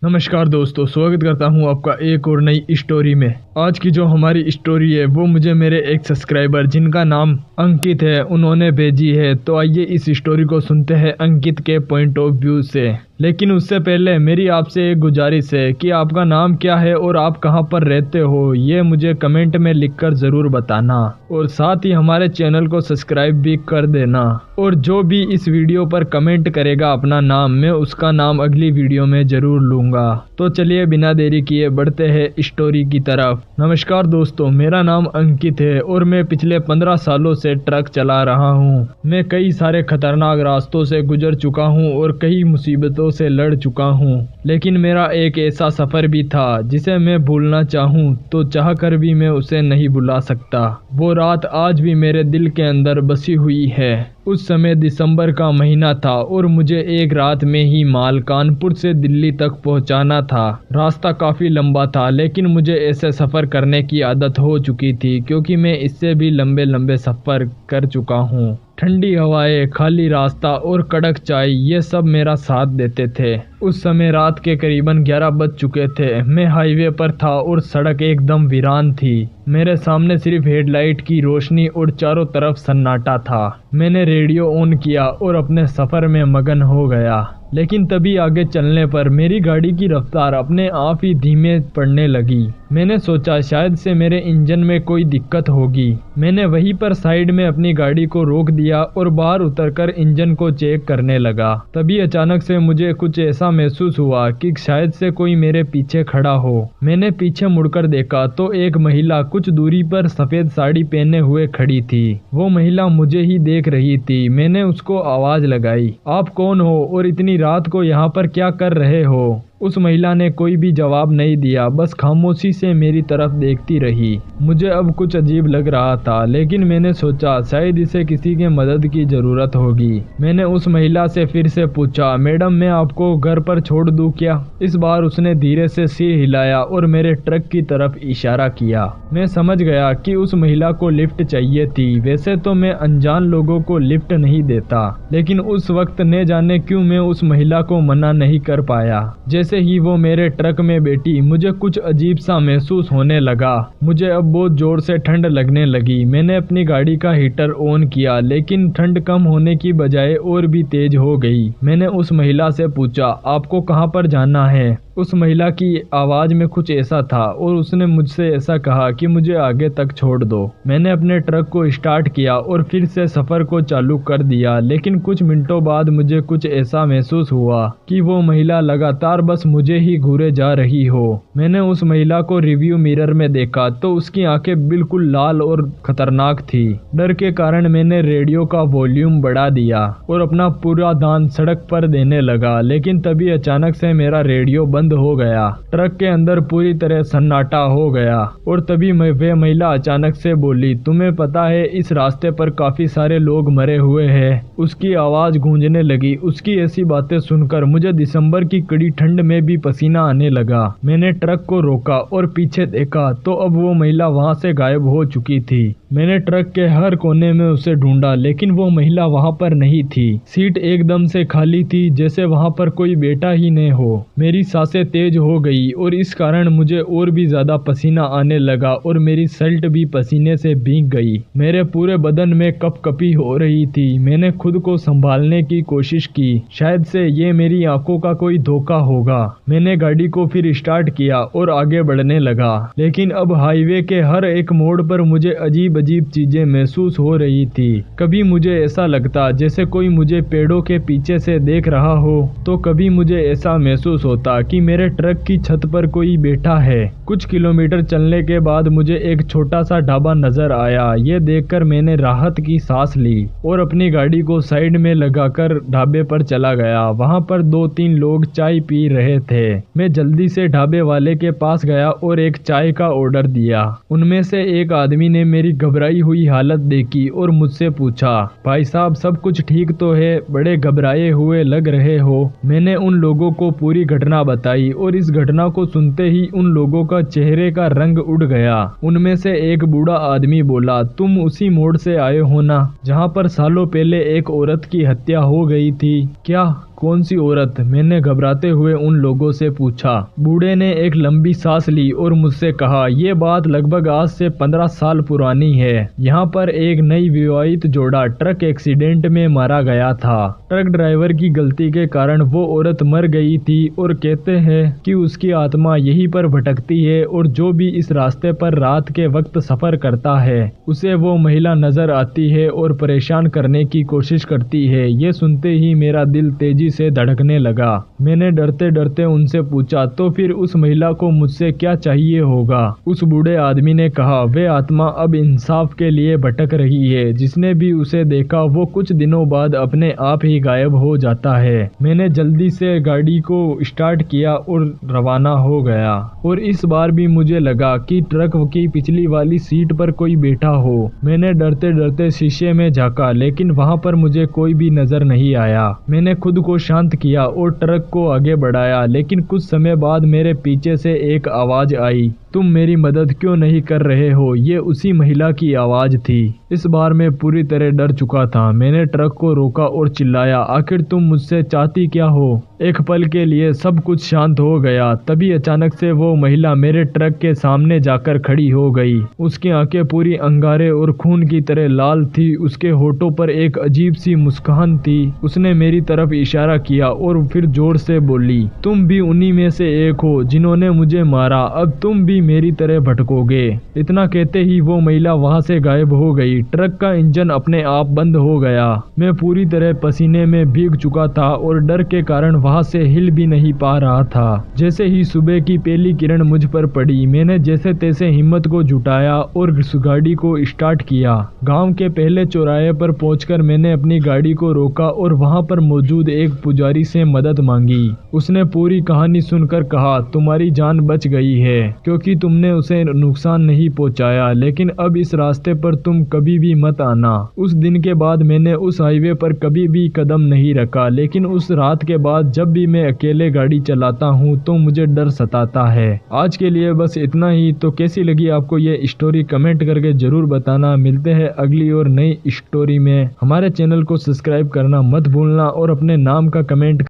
नमस्कार दोस्तों, स्वागत करता हूं आपका एक और नई स्टोरी में। आज की जो हमारी स्टोरी है वो मुझे मेरे एक सब्सक्राइबर जिनका नाम अंकित है उन्होंने भेजी है। तो आइए इस स्टोरी को सुनते हैं अंकित के पॉइंट ऑफ व्यू से। लेकिन उससे पहले मेरी आपसे एक गुजारिश है कि आपका नाम क्या है और आप कहां पर रहते हो ये मुझे कमेंट में लिखकर ज़रूर बताना, और साथ ही हमारे चैनल को सब्सक्राइब भी कर देना। और जो भी इस वीडियो पर कमेंट करेगा अपना नाम, मैं उसका नाम अगली वीडियो में ज़रूर लूँगा। तो चलिए बिना देरी किए बढ़ते हैं स्टोरी की तरफ। नमस्कार दोस्तों, मेरा नाम अंकित है और मैं पिछले 15 सालों से ट्रक चला रहा हूँ। मैं कई सारे खतरनाक रास्तों से गुजर चुका हूँ और कई मुसीबतों से लड़ चुका हूँ, लेकिन मेरा एक ऐसा सफ़र भी था जिसे मैं भूलना चाहूँ तो चाहकर भी मैं उसे नहीं भुला सकता। वो रात आज भी मेरे दिल के अंदर बसी हुई है। उस समय दिसंबर का महीना था और मुझे एक रात में ही माल कानपुर से दिल्ली तक पहुंचाना था। रास्ता काफ़ी लंबा था, लेकिन मुझे ऐसे सफ़र करने की आदत हो चुकी थी क्योंकि मैं इससे भी लंबे लंबे सफ़र कर चुका हूँ। ठंडी हवाएं, खाली रास्ता और कड़क चाय ये सब मेरा साथ देते थे। उस समय रात के करीबन 11 बज चुके थे। मैं हाईवे पर था और सड़क एकदम वीरान थी। मेरे सामने सिर्फ हेडलाइट की रोशनी और चारों तरफ सन्नाटा था। मैंने रेडियो ऑन किया और अपने सफ़र में मगन हो गया। लेकिन तभी आगे चलने पर मेरी गाड़ी की रफ्तार अपने आप ही धीमे पड़ने लगी। मैंने सोचा शायद से मेरे इंजन में कोई दिक्कत होगी। मैंने वहीं पर साइड में अपनी गाड़ी को रोक दिया और बाहर उतरकर इंजन को चेक करने लगा। तभी अचानक से मुझे कुछ ऐसा महसूस हुआ कि शायद से कोई मेरे पीछे खड़ा हो। मैंने पीछे मुड़कर देखा तो एक महिला कुछ दूरी पर सफ़ेद साड़ी पहने हुए खड़ी थी। वो महिला मुझे ही देख रही थी। मैंने उसको आवाज़ लगाई, आप कौन हो और इतनी रात को यहाँ पर क्या कर रहे हो? उस महिला ने कोई भी जवाब नहीं दिया, बस खामोशी से मेरी तरफ देखती रही। मुझे अब कुछ अजीब लग रहा था, लेकिन मैंने सोचा शायद इसे किसी के मदद की ज़रूरत होगी। मैंने उस महिला से फिर से पूछा, मैडम मैं आपको घर पर छोड़ दूं क्या? इस बार उसने धीरे से सिर हिलाया और मेरे ट्रक की तरफ इशारा किया। मैं समझ गया कि उस महिला को लिफ्ट चाहिए थी। वैसे तो मैं अनजान लोगों को लिफ्ट नहीं देता, लेकिन उस वक्त न जाने क्यों मैं उस महिला को मना नहीं कर पाया। जैसे ही वो मेरे ट्रक में बैठी मुझे कुछ अजीब सा महसूस होने लगा। मुझे अब बहुत जोर से ठंड लगने लगी। मैंने अपनी गाड़ी का हीटर ऑन किया, लेकिन ठंड कम होने की बजाय और भी तेज हो गई। मैंने उस महिला से पूछा, आपको कहाँ पर जाना है? उस महिला की आवाज़ में कुछ ऐसा था और उसने मुझसे ऐसा कहा कि मुझे आगे तक छोड़ दो। मैंने अपने ट्रक को स्टार्ट किया और फिर से सफ़र को चालू कर दिया, लेकिन कुछ मिनटों बाद मुझे कुछ ऐसा महसूस हुआ कि वो महिला लगातार बस मुझे ही घूरे जा रही हो। मैंने उस महिला को रिव्यू मिरर में देखा तो उसकी आंखें बिल्कुल लाल और खतरनाक थी। डर के कारण मैंने रेडियो का वॉल्यूम बढ़ा दिया और अपना पूरा ध्यान सड़क पर देने लगा, लेकिन तभी अचानक से मेरा रेडियो बंद हो गया। ट्रक के अंदर पूरी तरह सन्नाटा हो गया और तभी वह महिला अचानक से बोली, तुम्हें पता है इस रास्ते पर काफी सारे लोग मरे हुए हैं। उसकी आवाज गूंजने लगी। उसकी ऐसी बातें सुनकर मुझे दिसंबर की कड़ी ठंड में भी पसीना आने लगा। मैंने ट्रक को रोका और पीछे देखा तो अब वो महिला वहां से गायब हो चुकी थी। मैंने ट्रक के हर कोने में उसे ढूंढा, लेकिन वो महिला वहां पर नहीं थी। सीट एकदम से खाली थी, जैसे वहां पर कोई बैठा ही नहीं हो। मेरी सांसें तेज हो गई और इस कारण मुझे और भी ज्यादा पसीना आने लगा और मेरी शर्ट भी पसीने से भीग गई। मेरे पूरे बदन में कपकपी हो रही थी। मैंने खुद को संभालने की कोशिश की, शायद से ये मेरी आंखों का कोई धोखा होगा। मैंने गाड़ी को फिर स्टार्ट किया और आगे बढ़ने लगा, लेकिन अब हाईवे के हर एक मोड़ पर मुझे अजीब अजीब चीजें महसूस हो रही थी। कभी मुझे ऐसा लगता जैसे कोई मुझे पेड़ों के पीछे से देख रहा हो, तो कभी मुझे ऐसा महसूस होता कि मेरे ट्रक की छत पर कोई बैठा है। कुछ किलोमीटर चलने के बाद मुझे एक छोटा सा ढाबा नजर आया। ये देखकर मैंने राहत की सांस ली और अपनी गाड़ी को साइड में लगाकर ढाबे पर चला गया। वहां पर 2-3 लोग चाय पी रहे थे। मैं जल्दी से ढाबे वाले के पास गया और एक चाय का ऑर्डर दिया। उनमें से एक आदमी ने मेरी घबराई हुई हालत देखी और मुझसे पूछा, भाई साहब सब कुछ ठीक तो है? बड़े घबराए हुए लग रहे हो। मैंने उन लोगों को पूरी घटना बताई और इस घटना को सुनते ही उन लोगों का चेहरे का रंग उड़ गया। उनमें से एक बूढ़ा आदमी बोला, तुम उसी मोड़ से आए हो ना जहाँ पर सालों पहले एक औरत की हत्या हो गई थी? क्या कौन सी औरत? मैंने घबराते हुए उन लोगों से पूछा। बूढ़े ने एक लंबी सांस ली और मुझसे कहा, ये बात लगभग आज से 15 साल पुरानी है। यहाँ पर एक नई विवाहित जोड़ा ट्रक एक्सीडेंट में मारा गया था। ट्रक ड्राइवर की गलती के कारण वो औरत मर गई थी और कहते हैं कि उसकी आत्मा यहीं पर भटकती है और जो भी इस रास्ते पर रात के वक्त सफर करता है उसे वो महिला नजर आती है और परेशान करने की कोशिश करती है। ये सुनते ही मेरा दिल तेजी से धड़कने लगा। मैंने डरते डरते उनसे पूछा, तो फिर उस महिला को मुझसे क्या चाहिए होगा? उस बूढ़े आदमी ने कहा, वे आत्मा अब इंसाफ के लिए भटक रही है। जिसने भी उसे देखा वो कुछ दिनों बाद अपने आप ही गायब हो जाता है। मैंने जल्दी से गाड़ी को स्टार्ट किया और रवाना हो गया और इस बार भी मुझे लगा कि ट्रक की पिछली वाली सीट पर कोई बैठा हो। मैंने डरते डरते शीशे में झांका लेकिन वहां पर मुझे कोई भी नजर नहीं आया। मैंने खुद को शांत किया और ट्रक को आगे बढ़ाया, लेकिन कुछ समय बाद मेरे पीछे से एक आवाज आई, तुम मेरी मदद क्यों नहीं कर रहे हो? ये उसी महिला की आवाज थी। इस बार मैं पूरी तरह डर चुका था। मैंने ट्रक को रोका और चिल्लाया, आखिर तुम मुझसे चाहती क्या हो? एक पल के लिए सब कुछ शांत हो गया। तभी अचानक से वो महिला मेरे ट्रक के सामने जाकर खड़ी हो गई। उसकी आंखें पूरी अंगारे और खून की तरह लाल थी। उसके होठों पर एक अजीब सी मुस्कान थी। उसने मेरी तरफ इशारा किया और फिर जोर से बोली, तुम भी उन्हीं में से एक हो जिन्होंने मुझे मारा। अब तुम भी मेरी तरह भटकोगे। इतना कहते ही वो महिला वहां से गायब हो गई। ट्रक का इंजन अपने आप बंद हो गया। मैं पूरी तरह पसीने में भीग चुका था और डर के कारण वहां से हिल भी नहीं पा रहा था। जैसे ही सुबह की पहली किरण मुझ पर पड़ी, मैंने जैसे तैसे हिम्मत को जुटाया और गाड़ी को स्टार्ट किया। गांव के पहले चौराहे पर पहुंचकर मैंने अपनी गाड़ी को रोका और वहां पर मौजूद एक पुजारी से मदद मांगी। उसने पूरी कहानी सुनकर कहा, तुम्हारी जान बच गई है क्योंकि तुमने उसे नुकसान नहीं पहुंचाया, लेकिन अब इस रास्ते पर तुम कभी भी मत आना। उस दिन के बाद मैंने उस हाईवे पर कभी भी कदम नहीं रखा, लेकिन उस रात के बाद जब भी मैं अकेले गाड़ी चलाता हूँ तो मुझे डर सताता है। आज के लिए बस इतना ही। तो कैसी लगी आपको ये स्टोरी कमेंट करके जरूर बताना। मिलते हैं अगली और नई स्टोरी में। हमारे चैनल को सब्सक्राइब करना मत भूलना और अपने नाम का कमेंट